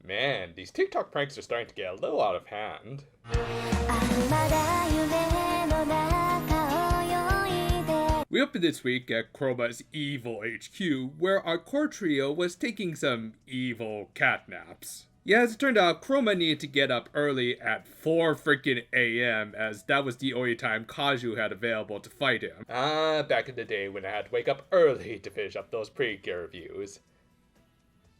Man, these TikTok pranks are starting to get a little out of hand. We opened this week at Chroma's Evil HQ, where our core trio was taking some evil catnaps. Yeah, as it turned out, Chroma needed to get up early at 4 freaking a.m. as that was the only time Kaju had available to fight him. Back in the day when I had to wake up early to finish up those pre-gear reviews.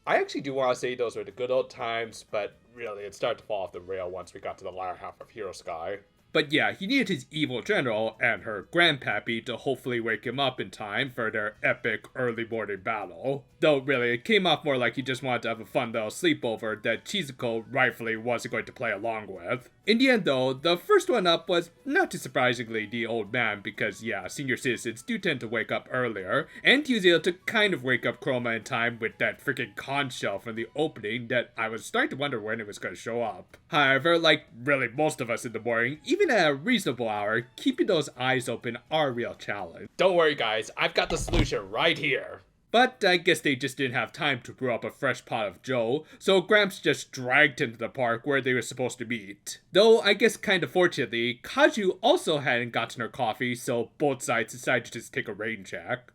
I actually do want to say those were the good old times, but really it started to fall off the rail once we got to the latter half of Hero Sky. But yeah, he needed his evil general and her grandpappy to hopefully wake him up in time for their epic early morning battle. Though really, it came off more like he just wanted to have a fun little sleepover that Chizuko rightfully wasn't going to play along with. In the end though, the first one up was not too surprisingly the old man because yeah, senior citizens do tend to wake up earlier, and he was able to kind of wake up Chroma in time with that freaking conch shell from the opening that I was starting to wonder when it was going to show up. However, like really most of us in the morning, even at a reasonable hour, keeping those eyes open are a real challenge. Don't worry guys, I've got the solution right here. But I guess they just didn't have time to brew up a fresh pot of joe, so Gramps just dragged him to the park where they were supposed to meet. Though I guess kinda fortunately, Kaju also hadn't gotten her coffee, so both sides decided to just take a rain check.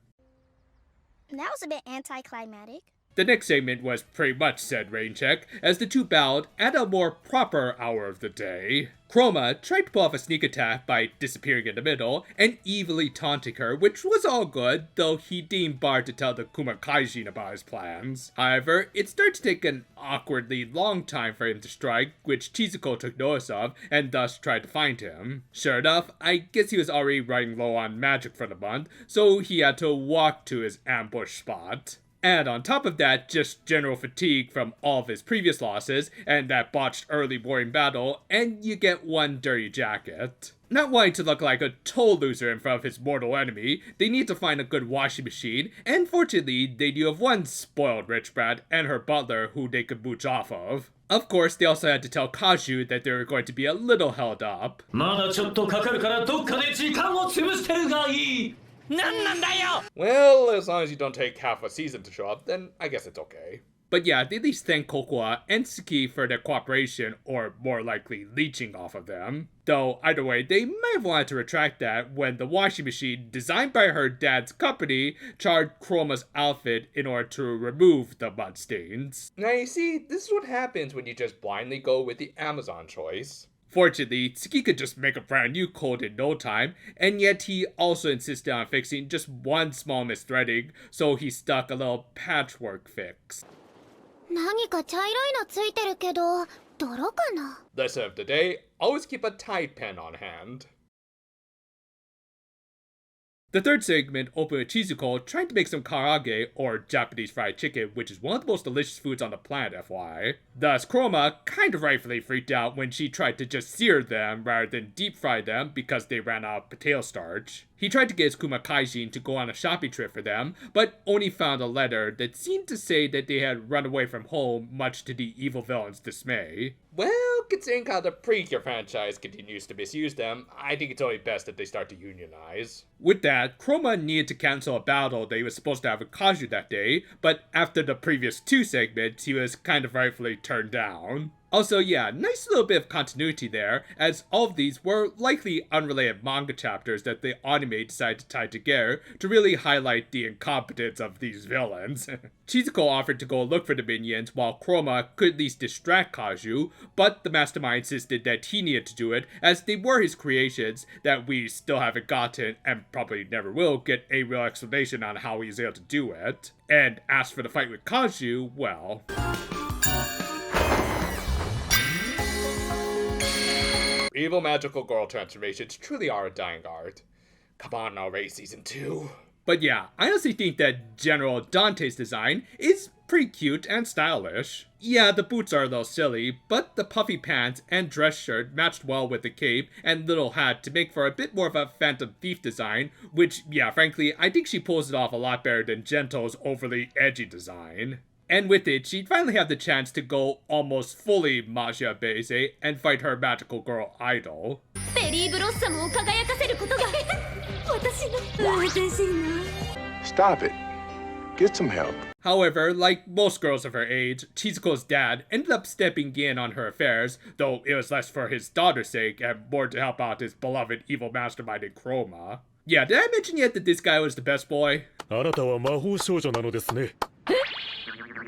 That was a bit anticlimactic. The next segment was pretty much said rain check, as the two battled at a more proper hour of the day. Chroma tried to pull off a sneak attack by disappearing in the middle and evilly taunting her, which was all good, though he deemed Bard to tell the Kumakaijin about his plans. However, it started to take an awkwardly long time for him to strike, which Chizuko took notice of and thus tried to find him. Sure enough, I guess he was already running low on magic for the month, so he had to walk to his ambush spot. And on top of that, just general fatigue from all of his previous losses and that botched early morning battle, and you get one dirty jacket. Not wanting to look like a total loser in front of his mortal enemy, they need to find a good washing machine, and fortunately, they knew of one spoiled rich brat and her butler who they could mooch off of. Of course, they also had to tell Kaju that they were going to be a little held up. Well, as long as you don't take half a season to show up, then I guess it's okay. But yeah, they at least thank Kokoa and Suki for their cooperation, or more likely leeching off of them. Though, either way, they might have wanted to retract that when the washing machine, designed by her dad's company, charred Chroma's outfit in order to remove the mud stains. Now you see, this is what happens when you just blindly go with the Amazon choice. Fortunately, Tsuki could just make a brand new coat in no time, and yet he also insisted on fixing just one small misthreading, so he stuck a little patchwork fix. Lesson of the day, always keep a Tide pen on hand. The third segment opened with Chizuko trying to make some karaage, or Japanese fried chicken, which is one of the most delicious foods on the planet, FYI. Thus, Chroma kind of rightfully freaked out when she tried to just sear them rather than deep fry them because they ran out of potato starch. He tried to get his Kumakaijin to go on a shopping trip for them, but only found a letter that seemed to say that they had run away from home, much to the evil villain's dismay. Well, considering how the Pre-Cure franchise continues to misuse them, I think it's only best that they start to unionize. With that, Chroma needed to cancel a battle that he was supposed to have with Kaju that day, but after the previous two segments, he was kind of rightfully turned down. Also, yeah, nice little bit of continuity there, as all of these were likely unrelated manga chapters that the anime decided to tie together to really highlight the incompetence of these villains. Chizuko offered to go look for the minions while Chroma could at least distract Kaju, but the mastermind insisted that he needed to do it as they were his creations that we still haven't gotten, and probably never will, get a real explanation on how he was able to do it. And as for the fight with Kaju, well... Evil magical girl transformations truly are a dying art. Come on already, season 2. But yeah, I honestly think that General Dante's design is pretty cute and stylish. Yeah, the boots are a little silly, but the puffy pants and dress shirt matched well with the cape and little hat to make for a bit more of a Phantom Thief design, which, yeah, frankly, I think she pulls it off a lot better than Gento's overly edgy design. And with it, she'd finally have the chance to go almost fully Magia Beze and fight her magical girl idol. Stop it. Get some help. However, like most girls of her age, Chizuko's dad ended up stepping in on her affairs, though it was less for his daughter's sake and more to help out his beloved evil mastermind in Chroma. Yeah, did I mention yet that this guy was the best boy? あなたは魔法少女なのですね。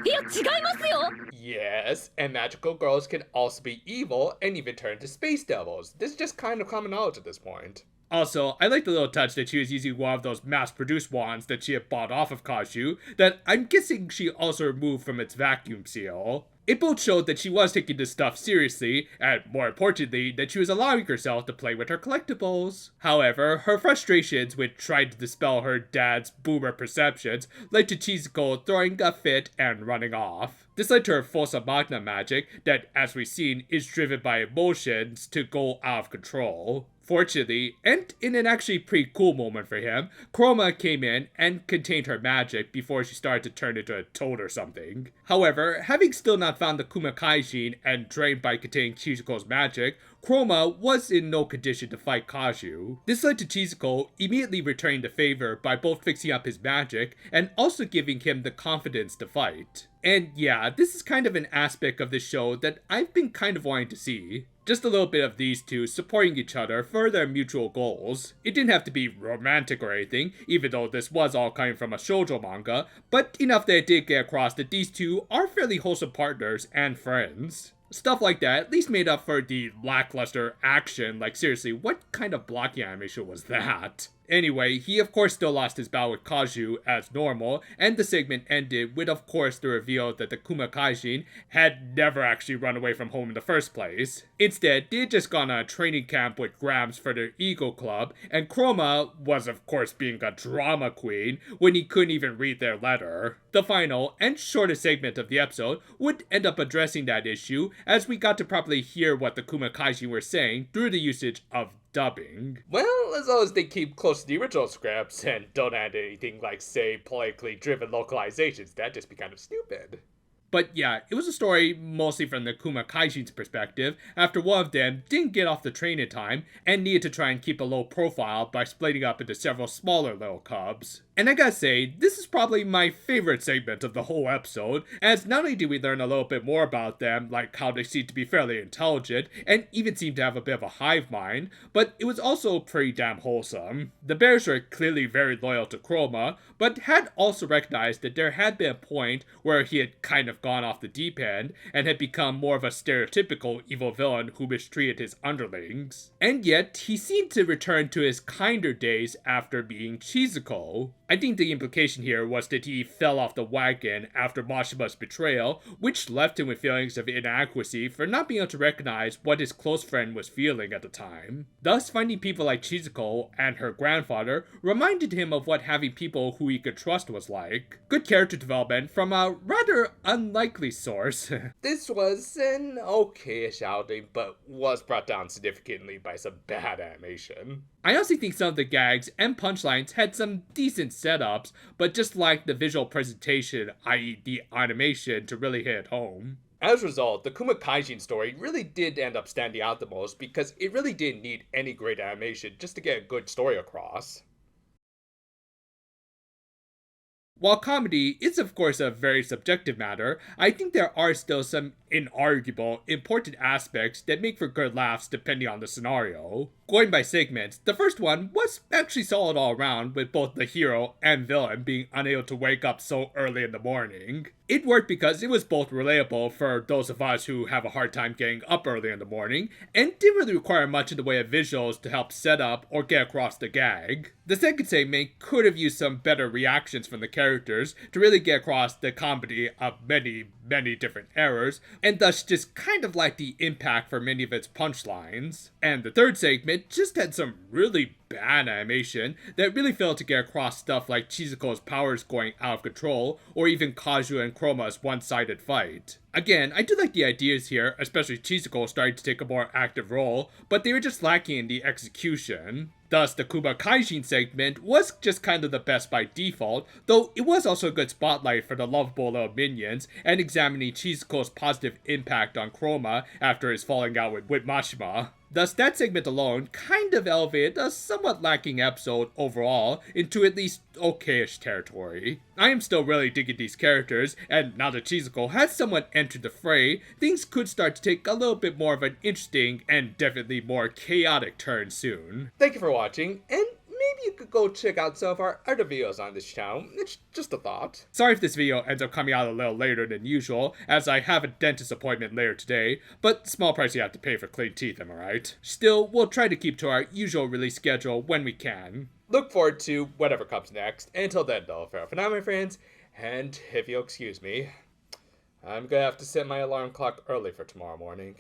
いや、違いますよ。 Yes, and magical girls can also be evil and even turn to space devils. This is just kind of common knowledge at this point. Also, I like the little touch that she was using one of those mass-produced wands that she had bought off of Kaju that I'm guessing she also removed from its vacuum seal. It both showed that she was taking this stuff seriously, and more importantly, that she was allowing herself to play with her collectibles. However, her frustrations with trying to dispel her dad's boomer perceptions led to Chizuko throwing a fit and running off. This led to her Fossa Magna magic that, as we've seen, is driven by emotions to go out of control. Fortunately, and in an actually pretty cool moment for him, Chroma came in and contained her magic before she started to turn into a toad or something. However, having still not found the Kumakaijin and drained by containing Chizuko's magic, Chroma was in no condition to fight Kaju. This led to Chizuko immediately returning the favor by both fixing up his magic and also giving him the confidence to fight. And yeah, this is kind of an aspect of the show that I've been kind of wanting to see. Just a little bit of these two supporting each other for their mutual goals. It didn't have to be romantic or anything, even though this was all coming from a shoujo manga, but enough that it did get across that these two are fairly wholesome partners and friends. Stuff like that at least made up for the lackluster action. Like, seriously, what kind of blocking animation was that? Anyway, he of course still lost his battle with Kaju as normal, and the segment ended with of course the reveal that the Kumakaijin had never actually run away from home in the first place. Instead, they had just gone on a training camp with Grams for their Eagle Club, and Chroma was of course being a drama queen when he couldn't even read their letter. The final and shortest segment of the episode would end up addressing that issue, as we got to properly hear what the Kumakaijin were saying through the usage of dubbing. Well, as long as they keep close to the original scripts and don't add anything like, say, politically driven localizations, that'd just be kind of stupid. But yeah, it was a story mostly from the Kumakaijin's perspective, after one of them didn't get off the train in time and needed to try and keep a low profile by splitting up into several smaller little cubs. And I gotta say, this is probably my favorite segment of the whole episode, as not only do we learn a little bit more about them, like how they seem to be fairly intelligent, and even seem to have a bit of a hive mind, but it was also pretty damn wholesome. The bears were clearly very loyal to Chroma, but had also recognized that there had been a point where he had kind of gone off the deep end, and had become more of a stereotypical evil villain who mistreated his underlings. And yet, he seemed to return to his kinder days after being Chizuko. I think the implication here was that he fell off the wagon after Mashima's betrayal, which left him with feelings of inadequacy for not being able to recognize what his close friend was feeling at the time. Thus, finding people like Chizuko and her grandfather reminded him of what having people who he could trust was like. Good character development from a rather unlikely source. This was an okay-ish outing, but was brought down significantly by some bad animation. I honestly think some of the gags and punchlines had some decent setups, but just lacked the visual presentation, i.e. the animation, to really hit home. As a result, the Kumakaijin story really did end up standing out the most because it really didn't need any great animation just to get a good story across. While comedy is of course a very subjective matter, I think there are still some inarguable, important aspects that make for good laughs depending on the scenario. Going by segments, the first one was actually solid all around, with both the hero and villain being unable to wake up so early in the morning. It worked because it was both relatable for those of us who have a hard time getting up early in the morning, and didn't really require much in the way of visuals to help set up or get across the gag. The second segment could have used some better reactions from the characters to really get across the comedy of many different errors, and thus just kind of lacked the impact for many of its punchlines. And the third segment just had some really bad animation that really failed to get across stuff like Chizuko's powers going out of control, or even Kaju and Chroma's one-sided fight. Again, I do like the ideas here, especially Chizuko starting to take a more active role, but they were just lacking in the execution. Thus, the Kumakaijin segment was just kind of the best by default, though it was also a good spotlight for the lovable little minions, and examining Chizuko's positive impact on Chroma after his falling out with Mashima. Thus, that segment alone kind of elevated a somewhat lacking episode overall into at least okayish territory. I am still really digging these characters, and now that Chizuko has someone entered the fray, things could start to take a little bit more of an interesting and definitely more chaotic turn soon. Thank you for watching, and maybe you could go check out some of our other videos on this channel. It's just a thought. Sorry if this video ends up coming out a little later than usual, as I have a dentist appointment later today, but small price you have to pay for clean teeth, am I right? Still, we'll try to keep to our usual release schedule when we can. Look forward to whatever comes next. Until then, though, farewell for now, my friends, and if you'll excuse me, I'm gonna have to set my alarm clock early for tomorrow morning.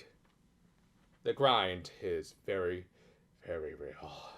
The grind is very, very real.